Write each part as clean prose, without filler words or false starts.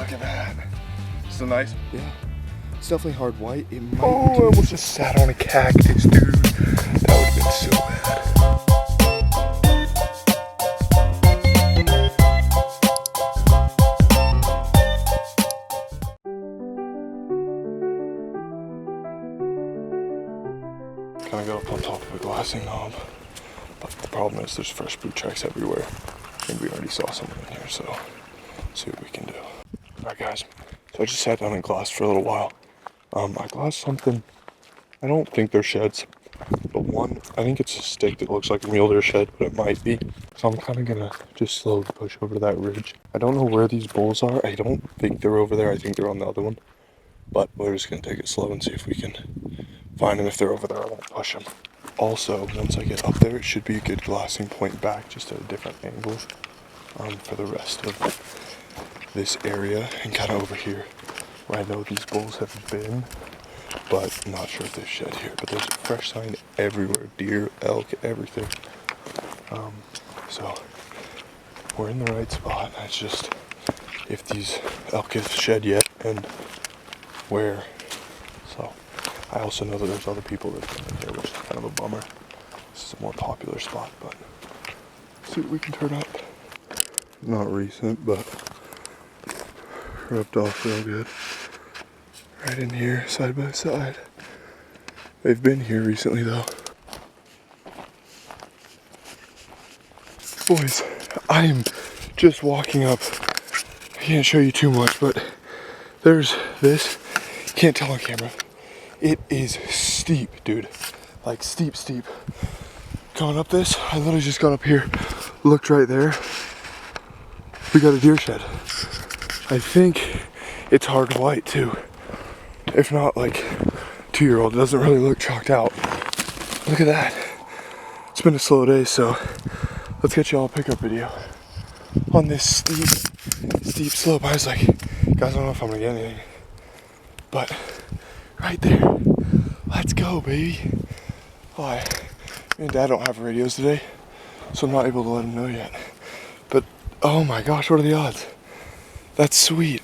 Look at that. So nice. Yeah. It's definitely hard white. It might Oh, I almost just sat on a cactus, dude. That would have been so bad. Kind of got up on top of a glassing knob, but the problem is there's fresh boot tracks everywhere, and we already saw someone in here, so see what we can do. Alright guys, so I just sat down and glassed for a little while. I glassed something, I don't think they're sheds, but one, I think it's a stick that looks like a mule deer shed, but it might be. So I'm kind of gonna just slowly push over to that ridge. I don't know where these bulls are. I don't think they're over there. I think they're on the other one. But we're just gonna take it slow and see if we can find them. If they're over there, I won't push them. Also, once I get up there, it should be a good glassing point back, just at a different angle, for the rest of this area and kind of over here where I know these bulls have been, but I'm not sure if they've shed here. But there's a fresh sign everywhere, deer, elk, everything. So we're in the right spot. It's just if these elk have shed yet and where. So I also know that there's other people that have been in here, which is kind of a bummer. This is a more popular spot, but let's see what we can turn up. Not recent, but rubbed off real good. Right in here, side by side. They've been here recently though. Boys, I'm just walking up. I can't show you too much, but there's this. Can't tell on camera. It is steep, dude. Like steep. Going up this, I literally just got up here, looked right there. We got a deer shed. I think it's hard white too. If not like 2-year-old, it doesn't really look chalked out. Look at that. It's been a slow day, so let's get y'all a pickup video on this steep slope. I was like, guys, I don't know if I'm gonna get anything, but right there, let's go, baby. Why? Me and Dad don't have radios today, so I'm not able to let him know yet. But oh my gosh, what are the odds? That's sweet.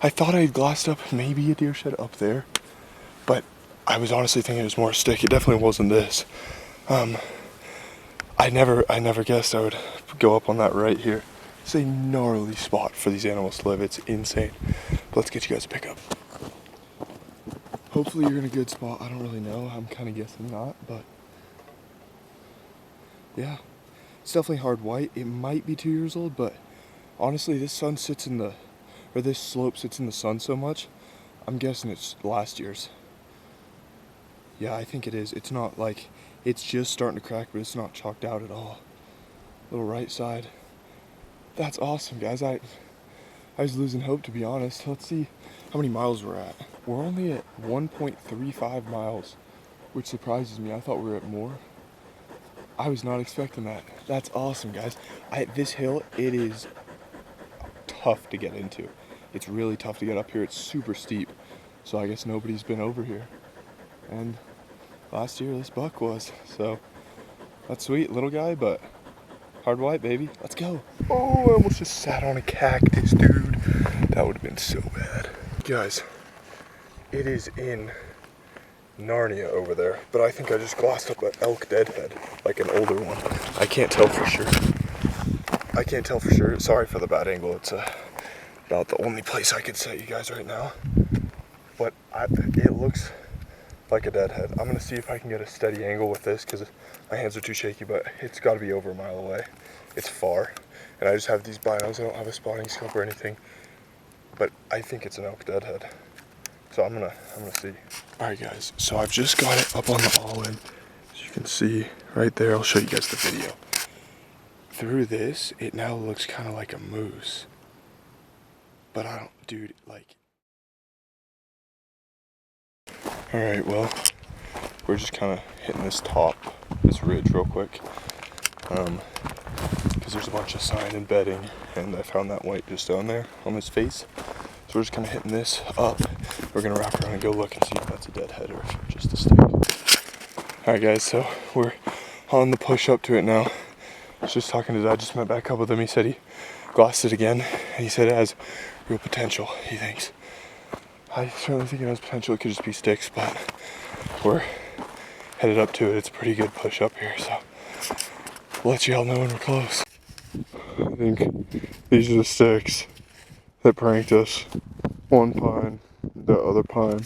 I thought I had glassed up maybe a deer shed up there, but I was honestly thinking it was more a stick. It definitely wasn't this. I never guessed I would go up on that right here. It's a gnarly spot for these animals to live. It's insane. But let's get you guys a pickup. Hopefully you're in a good spot. I don't really know. I'm kind of guessing not, but yeah. It's definitely hard white. It might be 2 years old, but honestly, this slope sits in the sun so much, I'm guessing it's last year's. Yeah, I think it is. It's not like, it's just starting to crack, but it's not chalked out at all. Little right side. That's awesome, guys. I was losing hope, to be honest. Let's see how many miles we're at. We're only at 1.35 miles, which surprises me. I thought we were at more. I was not expecting that. That's awesome, guys. This hill, it is tough to get into. It's really tough to get up here. It's super steep. So I guess nobody's been over here. And last year this buck was. So that's sweet, little guy, but hard white, baby. Let's go. Oh, I almost just sat on a cactus, dude. That would have been so bad. Guys, it is in Narnia over there, but I think I just glassed up an elk deadhead, like an older one. I can't tell for sure. Sorry for the bad angle. It's about the only place I could set you guys right now. But it looks like a deadhead. I'm gonna see if I can get a steady angle with this because my hands are too shaky, but it's gotta be over a mile away. It's far. And I just have these binos. I don't have a spotting scope or anything. But I think it's an elk deadhead. So I'm gonna see. Alright guys, so I've just got it up on the all-in. As you can see right there, I'll show you guys the video. Through this, it now looks kind of like a moose. But I don't, dude, like. Alright, well, we're just kind of hitting this ridge real quick. Because there's a bunch of sign and bedding, and I found that white just down there on his face. So we're just kind of hitting this up. We're going to wrap around and go look and see if that's a dead head or if it's just a stick. Alright guys, so we're on the push up to it now. I was just talking to Dad, just met back up with him. He said he glassed it again, and he said it has real potential, he thinks. I certainly think it has potential. It could just be sticks, but we're headed up to it. It's a pretty good push up here, so we'll let you all know when we're close. I think these are the sticks that pranked us. One pine, the other pine,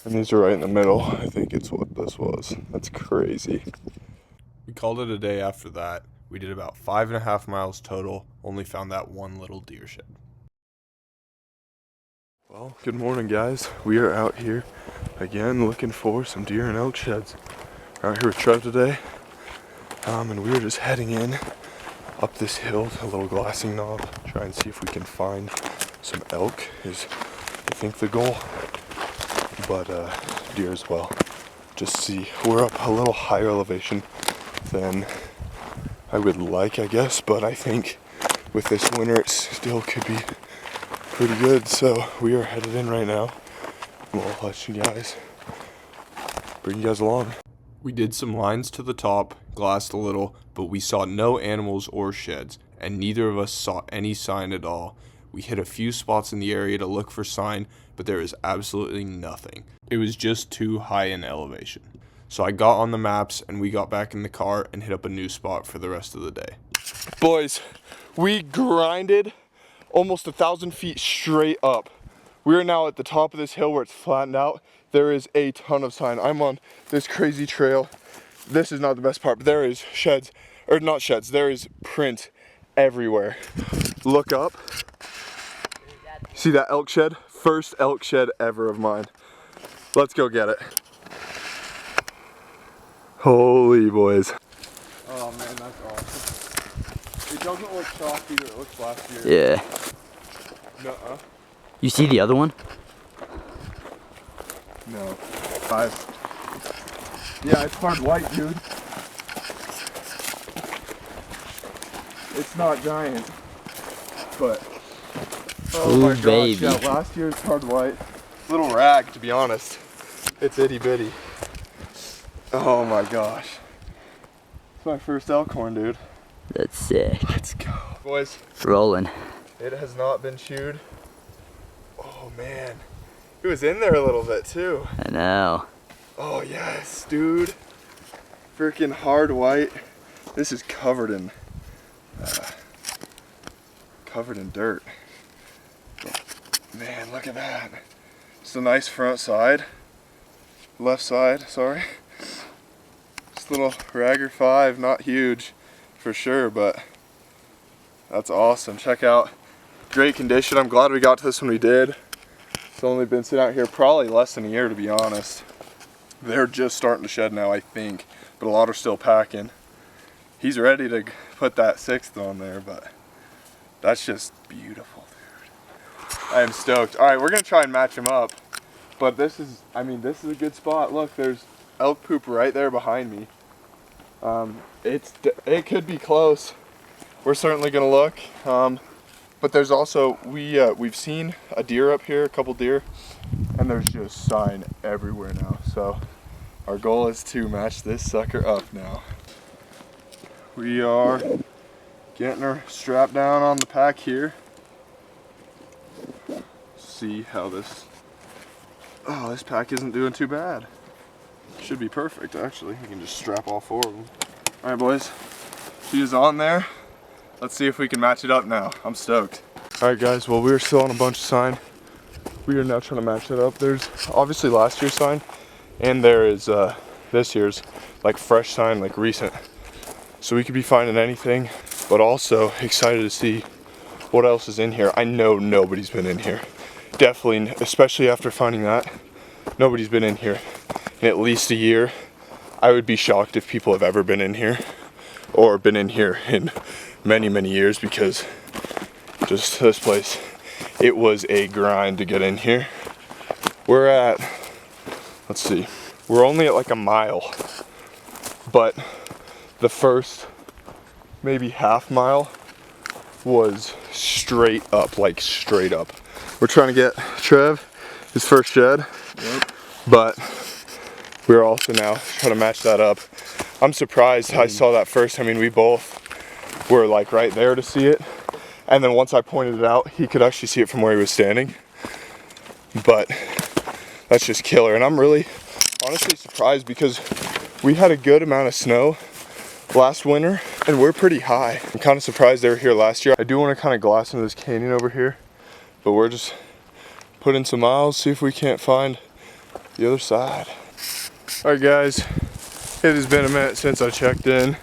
and these are right in the middle. I think it's what this was. That's crazy. We called it a day after that. We did about 5.5 miles total, only found that one little deer shed. Well, good morning guys. We are out here again looking for some deer and elk sheds. We're out here with Trev today, and we are just heading in up this hill to a little glassing knob, try and see if we can find some elk is I think the goal, but deer as well. Just see, we're up a little higher elevation than I would like, I guess, but I think with this winter it still could be pretty good, so we are headed in right now. We'll let you guys, bring you guys along. We did some lines to the top, glassed a little, but we saw no animals or sheds, and neither of us saw any sign at all. We hit a few spots in the area to look for sign, but there is absolutely nothing. It was just too high in elevation. So I got on the maps and we got back in the car and hit up a new spot for the rest of the day. Boys, we grinded almost 1,000 feet straight up. We are now at the top of this hill where it's flattened out. There is a ton of sign. I'm on this crazy trail. This is not the best part, but there is sheds, or not sheds, there is print everywhere. Look up. See that elk shed? First elk shed ever of mine. Let's go get it. Holy boys. Oh man, that's awesome. It doesn't look soft either, it looks last year. Yeah. Nuh-uh. You see the other one? No. 5. Yeah, it's hard white, dude. It's not giant, but oh my gosh, baby. yeah, last year's hard white. Little rag, to be honest. It's itty bitty. Oh my gosh. It's my first elk horn, dude. That's sick. Let's go. Boys, Rolling. it has not been chewed. Oh man. It was in there a little bit too. I know. Oh yes, dude. Freaking hard white. This is covered in dirt. Man, look at that. It's a nice front side. Left side, sorry. Just a little Ragger 5, not huge for sure, but that's awesome. Check out, great condition. I'm glad we got to this when we did. It's only been sitting out here probably less than a year, to be honest. They're just starting to shed now, I think, but a lot are still packing. He's ready to put that 6th on there, but that's just beautiful, dude. I am stoked. All right, we're gonna try and match him up, but this is a good spot. Look, there's elk poop right there behind me. It could be close. We're certainly gonna look. But there's also, we've seen a deer up here, a couple deer, and there's just sign everywhere now. So our goal is to match this sucker up now. We are getting her strapped down on the pack here. See how this pack isn't doing too bad. Should be perfect actually. We can just strap all 4 of them. All right boys, she is on there. Let's see if we can match it up now. I'm stoked. All right guys, well we're still on a bunch of sign. We are now trying to match it up. There's obviously last year's sign, and there is this year's like fresh sign, like recent. So we could be finding anything, but also excited to see what else is in here. I know nobody's been in here. Definitely, especially after finding that, nobody's been in here in at least a year. I would be shocked if people have ever been in here, or been in here in many, many years, because just this place, it was a grind to get in here. We're at, let's see, we're only at like a mile, but the first maybe half mile was straight up, like straight up. We're trying to get Trev his first shed, but we're also now trying to match that up. I'm surprised I saw that first. I mean, we both were like right there to see it, And then once I pointed it out, he could actually see it from where he was standing. But that's just killer. And I'm really honestly surprised because we had a good amount of snow last winter and we're pretty high. I'm kind of surprised they were here last year. I do want to kind of glass into this canyon over here, but we're just putting some miles, see if we can't find the other side. All right guys, it has been a minute since I checked in.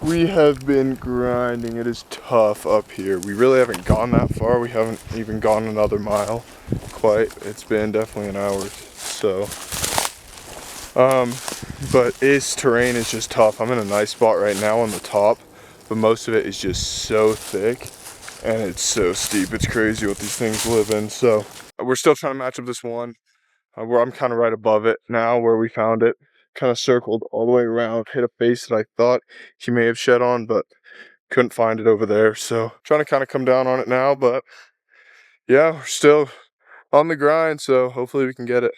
We have been grinding. It is tough up here. We really haven't gone that far. We haven't even gone another mile quite. It's been definitely an hour. So, but this terrain is just tough. I'm in a nice spot right now on the top, but most of it is just so thick and it's so steep. It's crazy what these things live in. So we're still trying to match up this one where I'm kind of right above it now where we found it. Kind of circled all the way around, hit a face that I thought he may have shed on, but couldn't find it over there. So trying to kind of come down on it now, but yeah, we're still on the grind, so hopefully we can get it.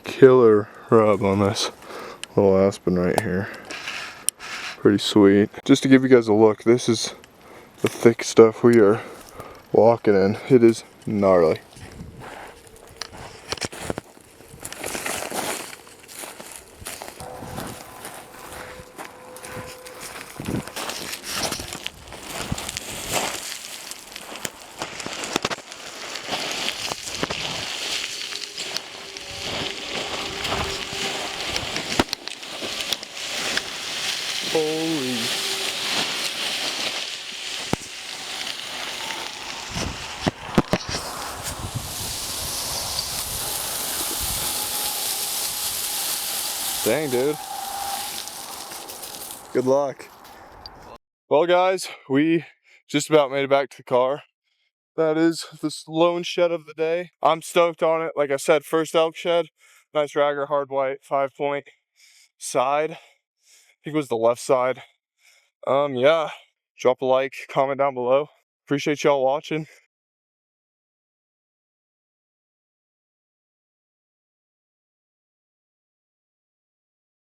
Killer rub on this little aspen right here. Pretty sweet. Just to give you guys a look, this is the thick stuff we are walking in. It is gnarly. Holy. Dang, dude. Good luck. Well, guys, we just about made it back to the car. That is the lone shed of the day. I'm stoked on it. Like I said, first elk shed. Nice ragger, hard white, 5-point side. I think it was the left side. Yeah. Drop a like, comment down below. Appreciate y'all watching.